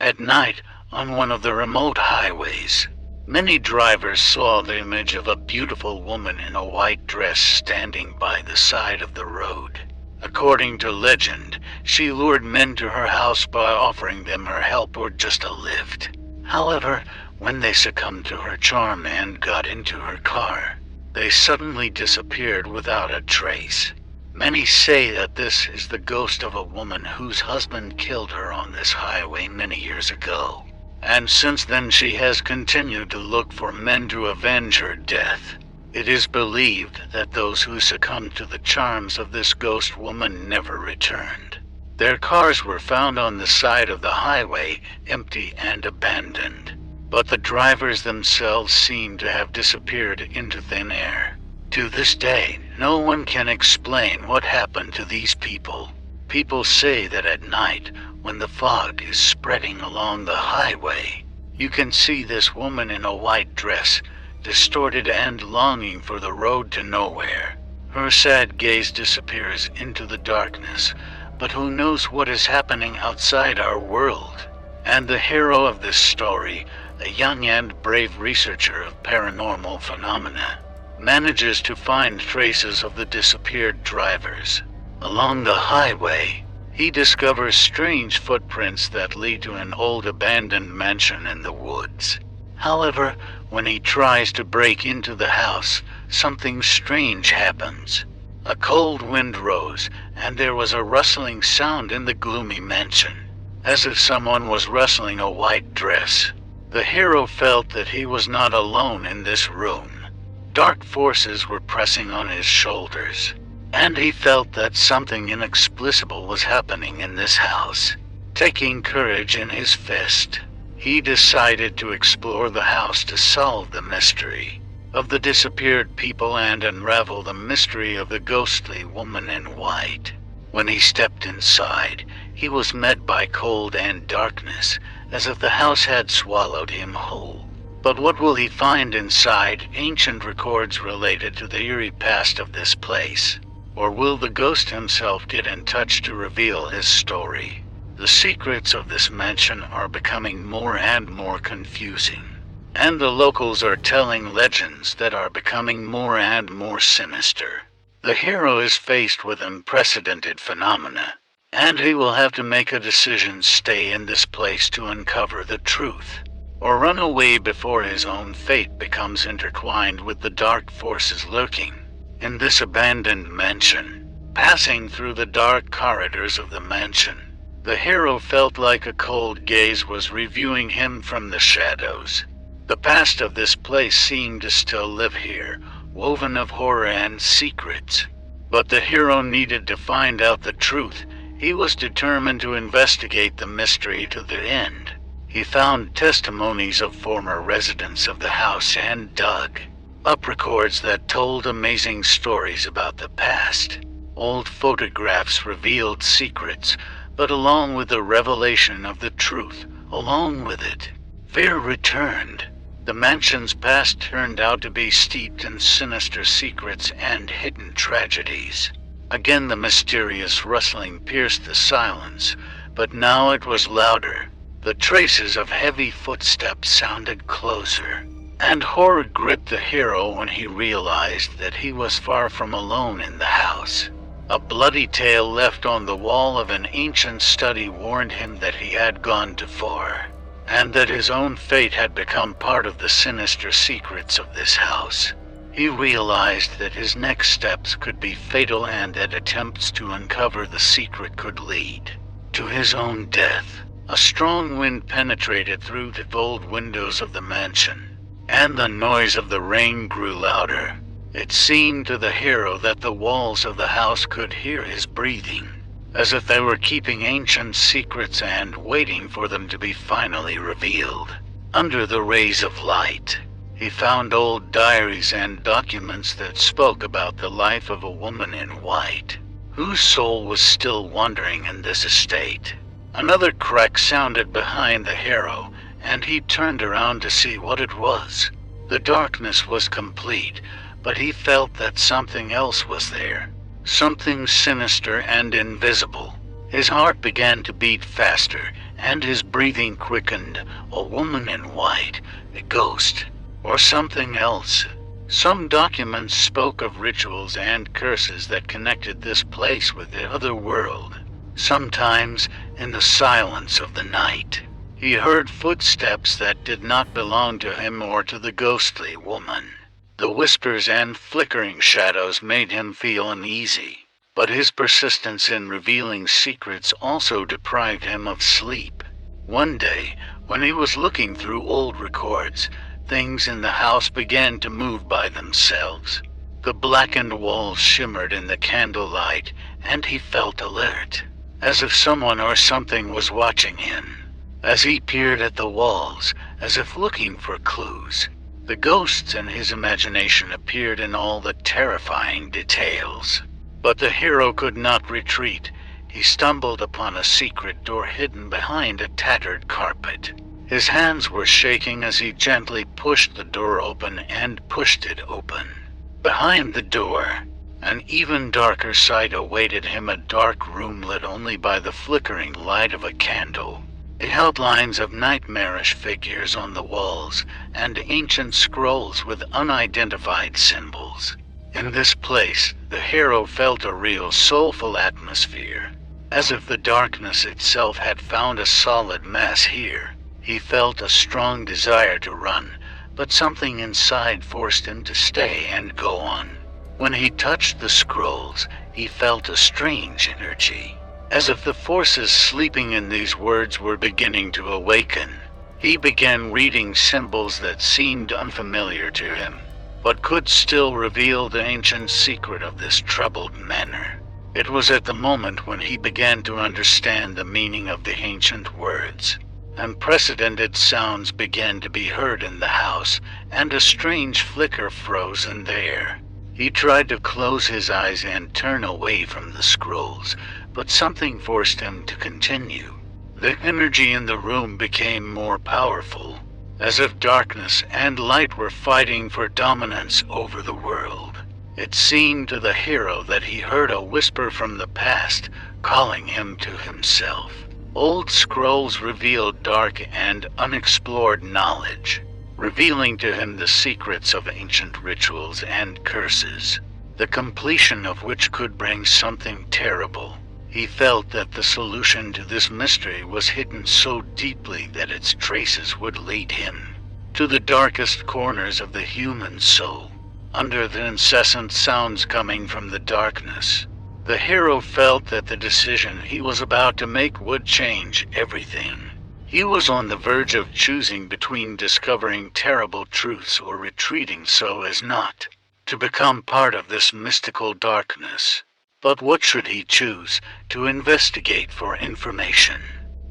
At night, on one of the remote highways, many drivers saw the image of a beautiful woman in a white dress standing by the side of the road. According to legend, she lured men to her house by offering them her help or just a lift. However, when they succumbed to her charm and got into her car, they suddenly disappeared without a trace. Many say that this is the ghost of a woman whose husband killed her on this highway many years ago. And since then she has continued to look for men to avenge her death. It is believed that those who succumbed to the charms of this ghost woman never returned. Their cars were found on the side of the highway, empty and abandoned. But the drivers themselves seem to have disappeared into thin air. To this day, no one can explain what happened to these people. People say that at night, when the fog is spreading along the highway, you can see this woman in a white dress, distorted and longing for the road to nowhere. Her sad gaze disappears into the darkness, but who knows what is happening outside our world? And the hero of this story, a young and brave researcher of paranormal phenomena, manages to find traces of the disappeared drivers. Along the highway, he discovers strange footprints that lead to an old abandoned mansion in the woods. However, when he tries to break into the house, something strange happens. A cold wind rose, and there was a rustling sound in the gloomy mansion, as if someone was rustling a white dress. The hero felt that he was not alone in this room. Dark forces were pressing on his shoulders, and he felt that something inexplicable was happening in this house. Taking courage in his fist, he decided to explore the house to solve the mystery of the disappeared people and unravel the mystery of the ghostly woman in white. When he stepped inside, he was met by cold and darkness, as if the house had swallowed him whole. But what will he find inside? Ancient records related to the eerie past of this place? Or will the ghost himself get in touch to reveal his story? The secrets of this mansion are becoming more and more confusing, and the locals are telling legends that are becoming more and more sinister. The hero is faced with unprecedented phenomena, and he will have to make a decision: stay in this place to uncover the truth, or run away before his own fate becomes intertwined with the dark forces lurking in this abandoned mansion. Passing through the dark corridors of the mansion, the hero felt like a cold gaze was reviewing him from the shadows. The past of this place seemed to still live here, woven of horror and secrets. But the hero needed to find out the truth. He was determined to investigate the mystery to the end. He found testimonies of former residents of the house and dug up records that told amazing stories about the past. Old photographs revealed secrets, but along with the revelation of the truth, along with it, fear returned. The mansion's past turned out to be steeped in sinister secrets and hidden tragedies. Again the mysterious rustling pierced the silence, but now it was louder. The traces of heavy footsteps sounded closer, and horror gripped the hero when he realized that he was far from alone in the house. A bloody tale left on the wall of an ancient study warned him that he had gone too far, and that his own fate had become part of the sinister secrets of this house. He realized that his next steps could be fatal and that attempts to uncover the secret could lead to his own death. A strong wind penetrated through the old windows of the mansion, and the noise of the rain grew louder. It seemed to the hero that the walls of the house could hear his breathing, as if they were keeping ancient secrets and waiting for them to be finally revealed. Under the rays of light, he found old diaries and documents that spoke about the life of a woman in white, whose soul was still wandering in this estate. Another crack sounded behind the hero, and he turned around to see what it was. The darkness was complete, but he felt that something else was there. Something sinister and invisible. His heart began to beat faster, and his breathing quickened. A woman in white, a ghost, or something else. Some documents spoke of rituals and curses that connected this place with the other world. Sometimes, in the silence of the night, he heard footsteps that did not belong to him or to the ghostly woman. The whispers and flickering shadows made him feel uneasy, but his persistence in revealing secrets also deprived him of sleep. One day, when he was looking through old records, things in the house began to move by themselves. The blackened walls shimmered in the candlelight, and he felt alert, as if someone or something was watching him. As he peered at the walls, as if looking for clues, the ghosts in his imagination appeared in all the terrifying details. But the hero could not retreat. He stumbled upon a secret door hidden behind a tattered carpet. His hands were shaking as he gently pushed the door open and pushed it open. Behind the door, an even darker sight awaited him, a dark room lit only by the flickering light of a candle. It held lines of nightmarish figures on the walls and ancient scrolls with unidentified symbols. In this place, the hero felt a real soulful atmosphere, as if the darkness itself had found a solid mass here. He felt a strong desire to run, but something inside forced him to stay and go on. When he touched the scrolls, he felt a strange energy, as if the forces sleeping in these words were beginning to awaken. He began reading symbols that seemed unfamiliar to him, but could still reveal the ancient secret of this troubled manor. It was at the moment when he began to understand the meaning of the ancient words. Unprecedented sounds began to be heard in the house, and a strange flicker froze in the air. He tried to close his eyes and turn away from the scrolls, but something forced him to continue. The energy in the room became more powerful, as if darkness and light were fighting for dominance over the world. It seemed to the hero that he heard a whisper from the past, calling him to himself. Old scrolls revealed dark and unexplored knowledge, revealing to him the secrets of ancient rituals and curses, the completion of which could bring something terrible. He felt that the solution to this mystery was hidden so deeply that its traces would lead him to the darkest corners of the human soul. Under the incessant sounds coming from the darkness, the hero felt that the decision he was about to make would change everything. He was on the verge of choosing between discovering terrible truths or retreating so as not to become part of this mystical darkness. But what should he choose? To investigate for information,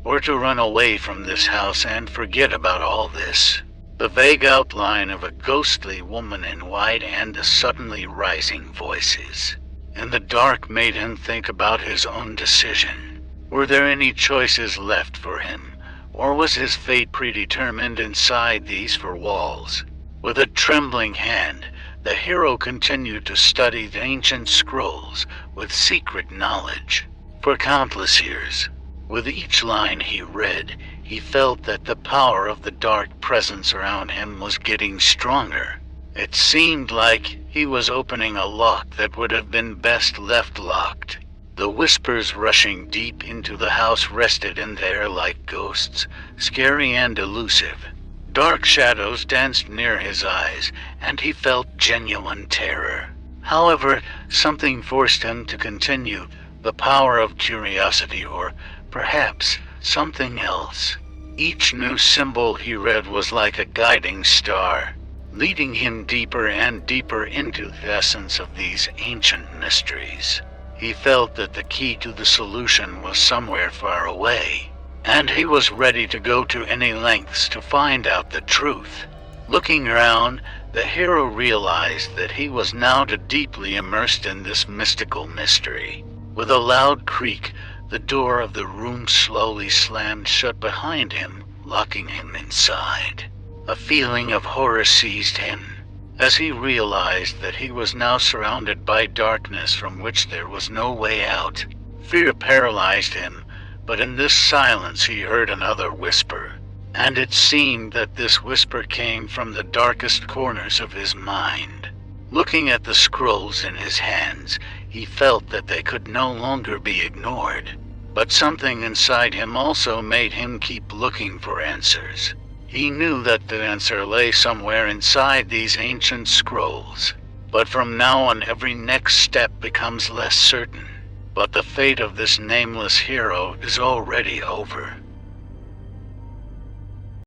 or to run away from this house and forget about all this? The vague outline of a ghostly woman in white and the suddenly rising voices in the dark made him think about his own decision. Were there any choices left for him, or was his fate predetermined inside these four walls? With a trembling hand, the hero continued to study the ancient scrolls with secret knowledge. For countless years, with each line he read, he felt that the power of the dark presence around him was getting stronger. It seemed like he was opening a lock that would have been best left locked. The whispers rushing deep into the house rested in there like ghosts, scary and elusive. Dark shadows danced near his eyes, and he felt genuine terror. However, something forced him to continue, the power of curiosity, or perhaps something else. Each new symbol he read was like a guiding star, leading him deeper and deeper into the essence of these ancient mysteries. He felt that the key to the solution was somewhere far away, and he was ready to go to any lengths to find out the truth. Looking around, the hero realized that he was now too deeply immersed in this mystical mystery. With a loud creak, the door of the room slowly slammed shut behind him, locking him inside. A feeling of horror seized him, as he realized that he was now surrounded by darkness from which there was no way out. Fear paralyzed him, But in this silence he heard another whisper, and it seemed that this whisper came from the darkest corners of his mind. Looking at the scrolls in his hands, he felt that they could no longer be ignored. But something inside him also made him keep looking for answers. He knew that the answer lay somewhere inside these ancient scrolls. But from now on, every next step becomes less certain. But the fate of this nameless hero is already over.